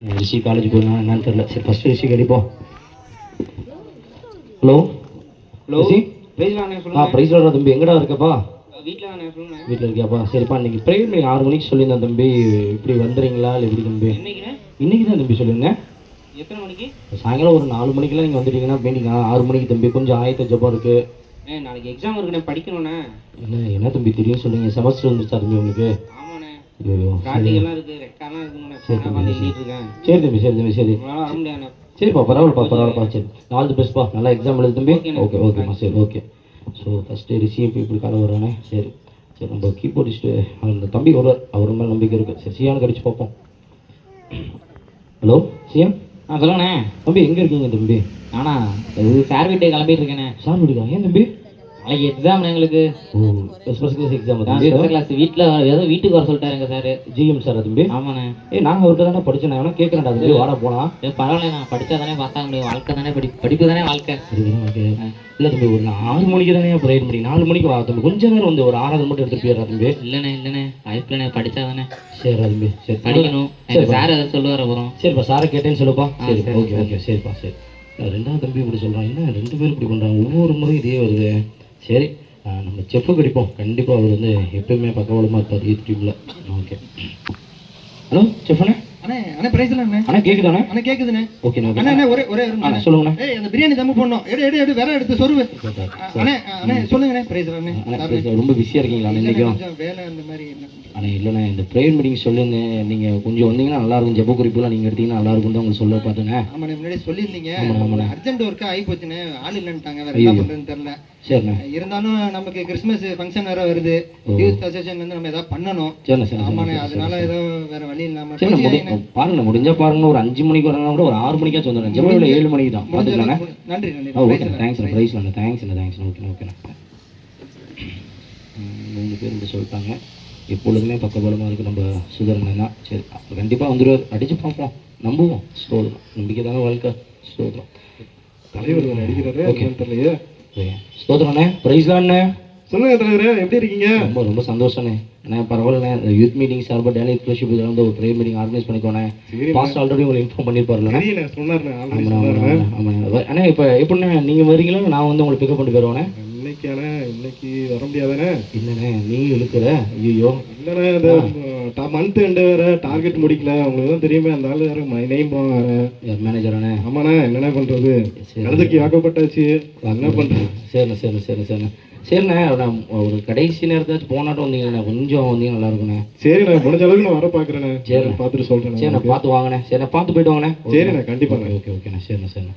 ரிஷி college போயிருந்தா என்னன்னு தெரியல. சரி ஃபஸ்ட்டு ரிஷி அடிப்போம். ஹலோ ஹலோ ரிஷி. சொல்லுங்க. ப்ரைஸ் வர தம்பி எங்கடா இருக்கப்பா? வீட்டில் தானே சொல்லுங்க. வீட்டில் இருக்கியாப்பா? சரிப்பா இன்னைக்கு ப்ரேயர் மீட்டிங் 6 மணிக்கு சொல்லியிருந்தேன் தம்பி. இப்படி வந்துடுறீங்களா இல்லை எப்படி தம்பி? என்னைக்குண்ணே? இன்னைக்கு தான் தம்பி சொல்லியிருந்தேன். எத்தனை மணிக்கு? சாயங்காலம் ஒரு 4 மணிக்கெல்லாம் நீங்கள் வந்துட்டீங்கன்னா மீட்டிங் 6 மணிக்கு தம்பி. கொஞ்சம் ஆயத்த ஜப்பா இருக்கு. நாளைக்கு எக்ஸாம் இருக்குண்ணே, படிக்கணுண்ணே. என்ன தம்பி தெரியும் சொல்லுங்க, செமஸ்டர் வந்துருச்சா தம்பி உங்களுக்கு? ஆமாண்ணே, ஐயோ ப்ராக்டிக்கல்லாம் இருக்குது, ரெக்கார்ட்லாம் இருக்குங்கண்ணே. சரி தம்பி எழுதிட்டு இருக்கேன். சரி தம்பி சரி தம்பி சரி உங்களால் வர முடியாதுண்ணே. சரிப்பா பரவாயில்லப்பா சரி. ஆல் தி பெஸ்ட்ப்பா, நல்லா எக்ஸாம் எழுது தம்பி. ஓகேண்ணே. ஓகேம்மா சரி ஓகே. ஸோ ஃபஸ்ட்டு ரிஷி இப்படி காலம் வரானே. சரி சரி நம்ம கீபோர்டிஸ்ட்டு அந்த தம்பி வருவார், அவர் மேலே நம்பிக்கை இருக்குது. சரி சியானு கடிச்சு பார்ப்போம். ஹலோ சியான். சொல்லுங்கண்ணே. தம்பி எங்கே இருக்கீங்க தம்பி? ஆனா இது சார் வீட்டுக்கு கிளம்பிட்டு இருக்கேண்ணே. சார் வீடுக்கா? ஏன் தம்பி? நாளைக்கு எக்ஸாம் எங்களுக்கு. ஓ ஃபஸ்ட் கிளாஸ் எக்ஸாம் தம்பி? கிளாஸ் வீட்டில் ஏதோ வீட்டுக்கு வர சொல்லிட்டாருங்க சார். ஜிஎம் சாரா தம்பி? ஆமாண்ணே. நாங்கள் அவர்கிட்ட தானே படித்தேன், நான் கேட்குறேன்டா தம்பி, வாடா போகலாம். பரவாயில்ல, நான் படித்தா தானே பார்த்தா முடியும். வாழ்க்கை தானே படிப்பு தானே வாழ்க்கை. ஓகே இல்லை தம்பி, ஒரு 6 மணிக்கு தானே ப்ரேயர் பண்ணி 4 மணிக்கு வா தம்பி. கொஞ்சம் நேரம் வந்து ஒரு 6 மட்டும் எடுத்துட்டு போயிடுறா தம்பி. இல்லைண்ணே வாய்ப்பில்லைண்ணே, படித்தா தானே. சரி தம்பி சரி படிக்கணும். சார் எதாவது சொல்லுவார் அப்புறம். சரிப்பா சாரை கேட்டேன்னு சொல்லுப்பா. சரி சரி, ஓகே ஓகே சரிப்பா சரி. ரெண்டாவது தம்பி இப்படி சொல்கிறான், என்ன 2 பேரும் இப்படி பண்ணுறாங்க, ஒவ்வொரு முறையும் இதே வருது. சரி நம்ம செஃப்பு கடிப்போம். கண்டிப்பாக அவர் வந்து எப்பயுமே பக்கவளமாக இருப்பார் யூத் டீமில். ஓகே. ஹலோ செஃப்ண்ணே. அண்ணே பிரைஸ் இல்ல அண்ணே. அண்ணா கேக்குதானே? அண்ணே கேக்குதுண்ணே. ஓகே ஓகே அண்ணே ஒரே ஒரு அண்ணா சொல்லுங்கண்ணே. அந்த பிரியாணி தம்மு போடணும். எடு வேற எடுத்து சொருவு. அண்ணே சொல்லுங்கண்ணே. பிரைஸ் இல்ல அண்ணே. அண்ணா ரொம்ப பிஸியாக இருக்கீங்களா இன்னைக்கும்? கொஞ்சம் வேலை அந்த மாதிரி என்ன பண்றது? அண்ணா இல்லைண்ணே, இந்த ப்ரேயர் மீட்டிங் சொல்லியிருந்தேன், நீங்கள் கொஞ்சம் வந்தீங்கன்னா நல்லாயிருக்கும். ஜெப குறிப்புலாம் நீங்கள் எடுத்தீங்கன்னா நல்லாயிருக்கும் தான் உங்களுக்கு சொல்ல பார்த்தேங்க. ஆமாண்ணே, முன்னாடி சொல்லியிருந்தீங்க. ஆமாண்ணே அர்ஜென்ட் ஒர்க்கு ஆகி போச்சுண்ணே, ஆள் இல்லைன்ட்டாங்க. வேற என்ன பண்றதுன்னு தெரியல. சரிண்ணே. இருந்தாலும் நமக்கு கிறிஸ்மஸ் ஃபங்க்ஷன் வேற வருது. யூத் அசோசியேஷன் வந்து நம்ம ஏதாவது பண்ணணும். சரிண்ணே சரி. ஆமாண்ணே, அதனால ஏதோ வேற வழி இல்லாம சரி பாருங்க, முடிஞ்சா பாருங்க. ஒரு 5 மணிக்கு வரலாம் கூட, ஒரு 6 மணிக்காச்சும் வந்துடுறேன். ஜெபவில் 7 மணிக்கு தான் பார்த்துக்கலாண்ணே. நன்றி ஓகே தேங்க்ஸ் ப்ரைஸ் பண்ண தேங்க்ஸ். ஓகேண்ணா 3 பேர் இப்படி சொல்லிட்டாங்க. எப்பொழுதுமே பக்கபலமாக இருக்குது நம்ம சுதரன் தான். சரி கண்டிப்பாக வந்துடுவார், அடித்து பார்ப்போம், நம்புவோம். ஸ்டோதரம், நம்பிக்கை தானே வாழ்க்கை. ஸ்டோதரம் தலைவர் அடிக்கிறாரு. ஓகே தெரியலையே. ஸ்தோத்திரண்ணே, பிரைஸ் தானே. சொல்லுங்க தலைவரே, எப்படி இருக்கீங்க? ரொம்ப சந்தோஷண்ணே. அண்ணே பரவாயில்லண்ணே, யூத் மீட்டிங் சார்பாக டேலி ஃபெலோஷிப் இதில் வந்து ஒரு ப்ரேயர் மீட்டிங் ஆர்கனைஸ் பண்ணிக்கோண்ணே. பாஸ்ட் ஆல்ரெடி உங்களுக்கு இன்ஃபார்ம் பண்ணியிருப்பாருண்ணே. சொன்னார்ண்ணே. ஆமாண்ணே. அண்ணே இப்போ எப்படிண்ணே நீங்கள் வரீங்களா, நான் வந்து உங்களை பிக்கப் பண்ணிட்டு போயிடுவானே? இன்னைக்கு வர முடியாதானே? இல்லைண்ணே நீங்கள் இழுக்கிற. ஐயோ இல்லைண்ணே, இந்த மந்த் எண்டு வேற டார்கெட் முடிக்கல. உங்களுக்கு தான் தெரியுமே, அந்த ஆள் வேற மைனையும் போவாங்க. யார் மேனேஜராண்ணே? ஆமாண்ணே, என்னண்ணே பண்ணுறது, கழுதைக்கு வாக்கப்பட்டாச்சு, என்ன பண்ணுறது? சரிண்ணே நான் ஒரு கடைசி நேரத்தாச்சும் போனாட்டும் வந்தீங்கண்ணே, கொஞ்சம் வந்தீங்கன்னா நல்லா இருக்குண்ணே. சரிண்ணே, முடிஞ்ச அளவுக்கு நான் வர பார்க்குறேண்ணே. சரி பார்த்துட்டு சொல்கிறேன். சரிண்ணே பார்த்து வாங்கண்ணே. சரிண்ணே பார்த்து போயிட்டு வாங்கண்ணே. சரிண்ணே கண்டிப்பாண்ணே. ஓகேண்ணே சரிண்ணே.